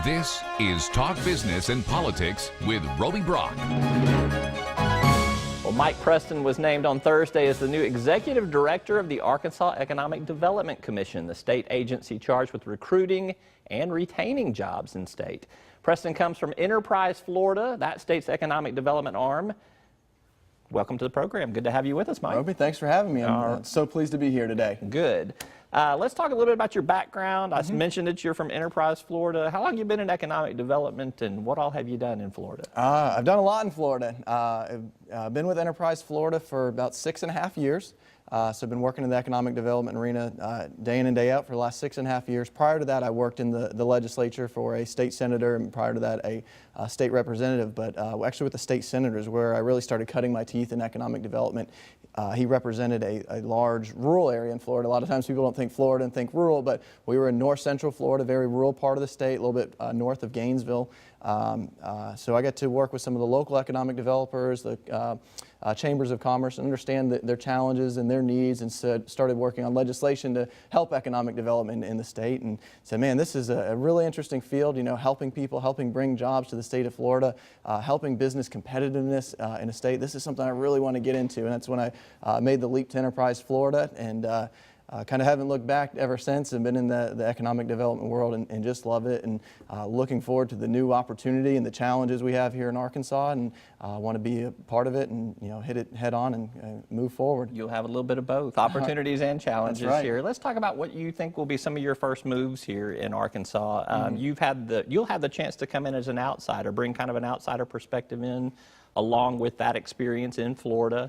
This is Talk Business and Politics with Roby Brock. Well, Mike Preston was named on Thursday as the new executive director of the Arkansas Economic Development Commission, the state agency charged with recruiting and retaining jobs in state. Preston comes from Enterprise, Florida, that state's economic development arm. Welcome to the program. Good to have you with us, Mike. Roby, thanks for having me. I'm so pleased to be here today. Good. Let's talk a little bit about your background. I mentioned that you're from Enterprise, Florida. How long have you been in economic development, and what all have you done in Florida? I've done a lot in Florida. I've been with Enterprise Florida for about 6.5 years. So I've been working in the economic development arena day in and day out for the last 6.5 years. Prior to that, I worked in the legislature for a state senator, and prior to that, a state representative. But actually with the state senators, where I really started cutting my teeth in economic development. He represented a large rural area in Florida. A lot of times people don't think Florida and think rural, but we were in north central Florida, very rural part of the state, a little bit north of Gainesville. So I got to work with some of the local economic developers, the chambers of commerce, and understand their challenges and their needs, and started working on legislation to help economic development in the state, and said, man, this is a really interesting field, you know, helping people, helping bring jobs to the state of Florida, helping business competitiveness in a state. This is something I really want to get into, and that's when I made the leap to Enterprise Florida, and kind of haven't looked back ever since, and been in the economic development world and just love it, and looking forward to the new opportunity and the challenges we have here in Arkansas, and want to be a part of it and, you know, hit it head on and move forward. You'll have a little bit of both, opportunities and challenges. That's right. Here. Let's talk about what you think will be some of your first moves here in Arkansas. You'll have the chance to come in as an outsider, bring kind of an outsider perspective in, along with that experience in Florida,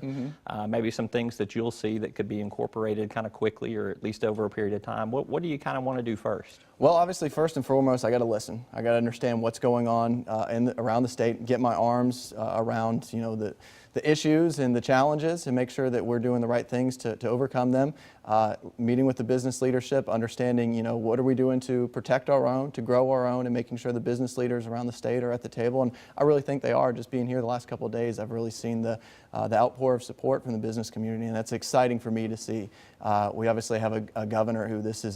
maybe some things that you'll see that could be incorporated kind of quickly, or at least over a period of time. What do you kind of want to do first? Well, obviously, first and foremost, I got to listen. I got to understand what's going on around the state, get my arms around, you know, the issues and the challenges, and make sure that we're doing the right things to overcome them. Meeting with the business leadership, understanding, you know, what are we doing to protect our own, to grow our own, and making sure the business leaders around the state are at the table. And I really think they are. Just being here the last couple of days, I've really seen the outpour of support from the business community, and that's exciting for me to see. We obviously have a governor who this is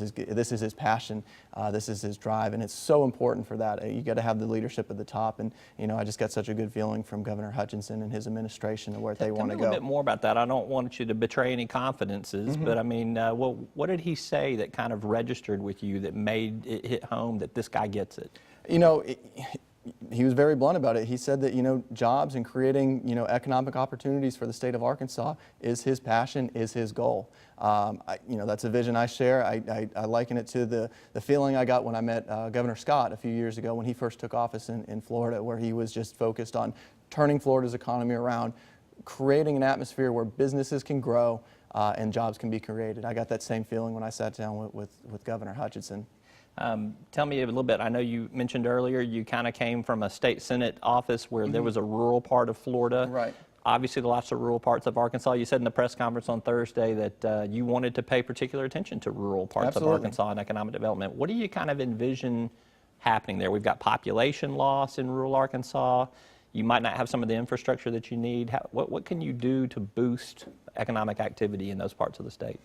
his passion, this is his drive, and it's so important for that. You got to have the leadership at the top, and, you know, I just got such a good feeling from Governor Hutchinson and his administration and where they want to go. Tell me a little bit more about that. I don't want you to betray any confidences, but I mean, what did he say that kind of registered with you, that made it hit home that this guy gets it? You know, he was very blunt about it. He said that, you know, jobs and creating, you know, economic opportunities for the state of Arkansas is his passion, is his goal. You know, that's a vision I share. I liken it to the feeling I got when I met Governor Scott a few years ago when he first took office in Florida, where he was just focused on turning Florida's economy around, creating an atmosphere where businesses can grow and jobs can be created. I got that same feeling when I sat down with Governor Hutchinson. Tell me a little bit. I know you mentioned earlier you kind of came from a state senate office where there was a rural part of Florida. Right. Obviously, the lots of rural parts of Arkansas. You said in the press conference on Thursday that you wanted to pay particular attention to rural parts of Arkansas and economic development. What do you kind of envision happening there? We've got population loss in rural Arkansas. You might not have some of the infrastructure that you need. What can you do to boost economic activity in those parts of the state?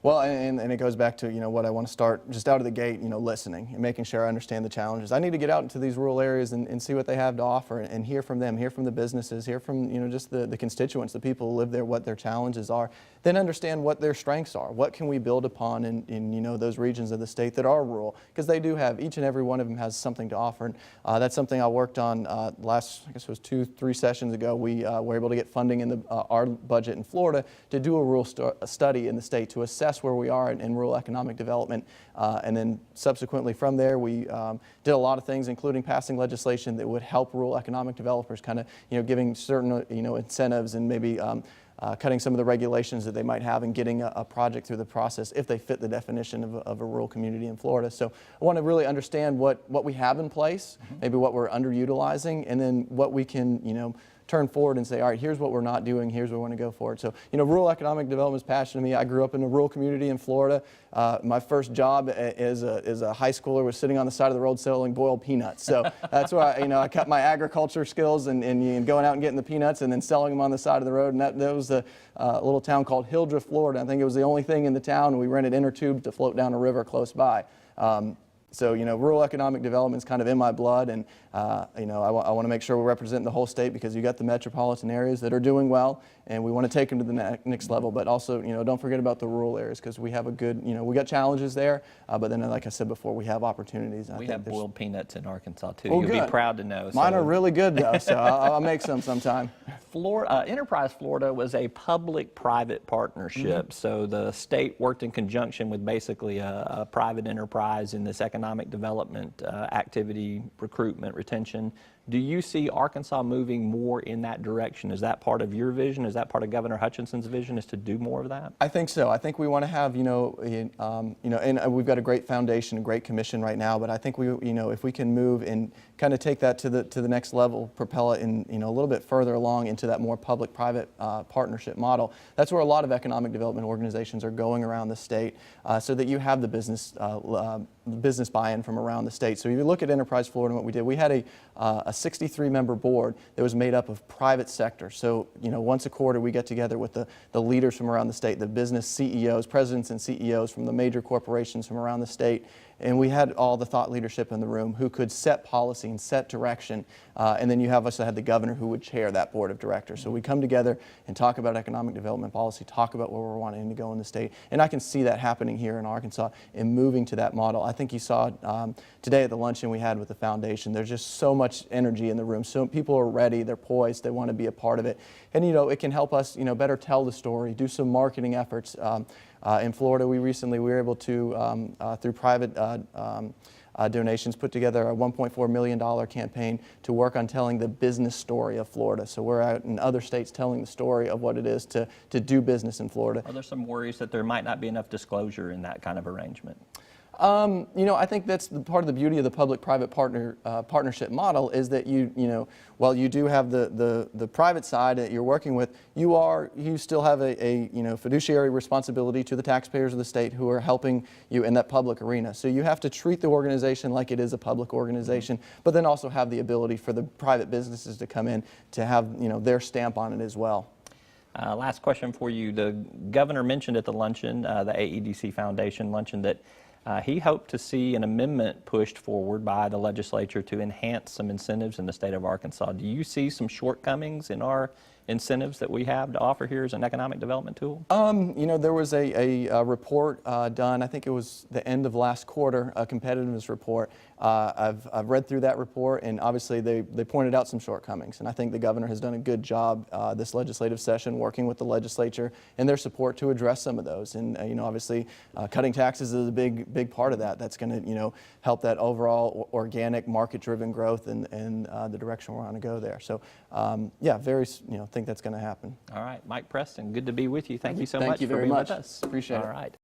Well, and it goes back to, you know, what I want to start just out of the gate, you know, listening and making sure I understand the challenges. I need to get out into these rural areas and see what they have to offer, and hear from them, hear from the businesses, hear from, you know, just the constituents, the people who live there, what their challenges are, then understand what their strengths are. What can we build upon in you know, those regions of the state that are rural? Because they do have, each and every one of them has something to offer. And that's something I worked on last, I guess it was 2-3 sessions ago. We were able to get funding in our budget in Florida to do a rural study in the state to assess where we are in rural economic development, and then subsequently from there we did a lot of things, including passing legislation that would help rural economic developers, kind of, you know, giving certain, you know, incentives, and maybe cutting some of the regulations that they might have, and getting a project through the process if they fit the definition of a rural community in Florida. So I want to really understand what we have in place, maybe what we're underutilizing, and then what we can, you know, turn forward and say, all right, here's what we're not doing, here's where we want to go forward. So, you know, rural economic development is passionate to me. I grew up in a rural community in Florida. My first job as a high schooler was sitting on the side of the road selling boiled peanuts. So that's why, you know, I cut my agriculture skills and going out and getting the peanuts and then selling them on the side of the road. And that was a little town called Hildreth, Florida. I think it was the only thing in the town. We rented inner tubes to float down a river close by. So, rural economic development is kind of in my blood, and, I want to make sure we're representing the whole state, because you got the metropolitan areas that are doing well, and we want to take them to the next level. But also, don't forget about the rural areas, because we have a good, we got challenges there, but then, like I said before, we have opportunities. We have boiled peanuts in Arkansas, too. Oh, You'll good. be proud to know. Mine are really good, though, so I'll make some sometime. Enterprise Florida was a public-private partnership, so the state worked in conjunction with basically a private enterprise in this economic development activity, recruitment, retention. Do you see Arkansas moving more in that direction? Is that part of your vision? Is that part of Governor Hutchinson's vision, is to do more of that? I think so. I think we want to have, and we've got a great foundation, a great commission right now, but I think if we can move and kind of take that to the next level, propel it in, a little bit further along into that more public-private partnership model. That's where a lot of economic development organizations are going around the state, so that you have the business buy-in from around the state. So if you look at Enterprise Florida and what we did, we had a 63-member board that was made up of private sector. So, once a quarter we get together with the leaders from around the state, the business CEOs, presidents and CEOs from the major corporations from around the state, and we had all the thought leadership in the room who could set policy and set direction, and then you also had the governor who would chair that board of directors. So we come together and talk about economic development policy, talk about where we're wanting to go in the state, and I can see that happening here in Arkansas and moving to that model. I think you saw today at the luncheon we had with the foundation, there's just so much energy in the room. So people are ready, they're poised, they want to be a part of it, and it can help us better tell the story, do some marketing efforts. In Florida, we were able to, through private donations, put together a $1.4 million campaign to work on telling the business story of Florida. So we're out in other states telling the story of what it is to do business in Florida. Are there some worries that there might not be enough disclosure in that kind of arrangement? I think that's part of the beauty of the public-private partnership model, is that while you do have the private side that you're working with, you still have a fiduciary responsibility to the taxpayers of the state who are helping you in that public arena. So you have to treat the organization like it is a public organization, but then also have the ability for the private businesses to come in to have their stamp on it as well. Last question for you. The governor mentioned at the luncheon, the AEDC Foundation luncheon, that he hoped to see an amendment pushed forward by the legislature to enhance some incentives in the state of Arkansas. Do you see some shortcomings in our incentives that we have to offer here as an economic development tool? There was a report done, I think it was the end of last quarter, a competitiveness report. I've read through that report, and obviously they pointed out some shortcomings, and I think the governor has done a good job this legislative session working with the legislature and their support to address some of those. And obviously cutting taxes is a big part of that. That's going to help that overall organic market-driven growth and the direction we're on to go there. So yeah, think that's going to happen. All right, Mike Preston, good to be with you. Thank you so much for being with us. Appreciate it. All right.